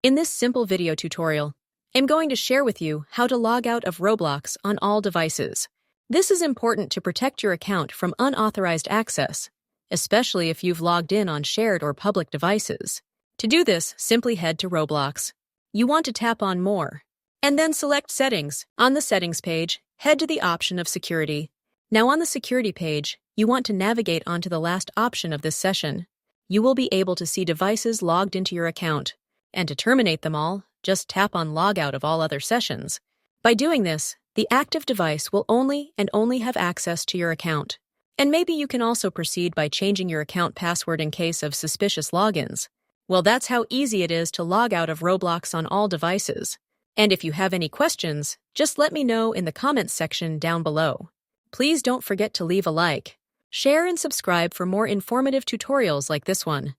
In this simple video tutorial, I'm going to share with you how to log out of Roblox on all devices. This is important to protect your account from unauthorized access, especially if you've logged in on shared or public devices. To do this, simply head to Roblox. You want to tap on More, and then select Settings. On the Settings page, head to the option of Security. Now on the Security page, you want to navigate onto the last option of this session. You will be able to see devices logged into your account. And to terminate them all, just tap on Log Out of all other sessions. By doing this, the active device will only have access to your account. And maybe you can also proceed by changing your account password in case of suspicious logins. Well, that's how easy it is to log out of Roblox on all devices. And if you have any questions, just let me know in the comments section down below. Please don't forget to leave a like, share, and subscribe for more informative tutorials like this one.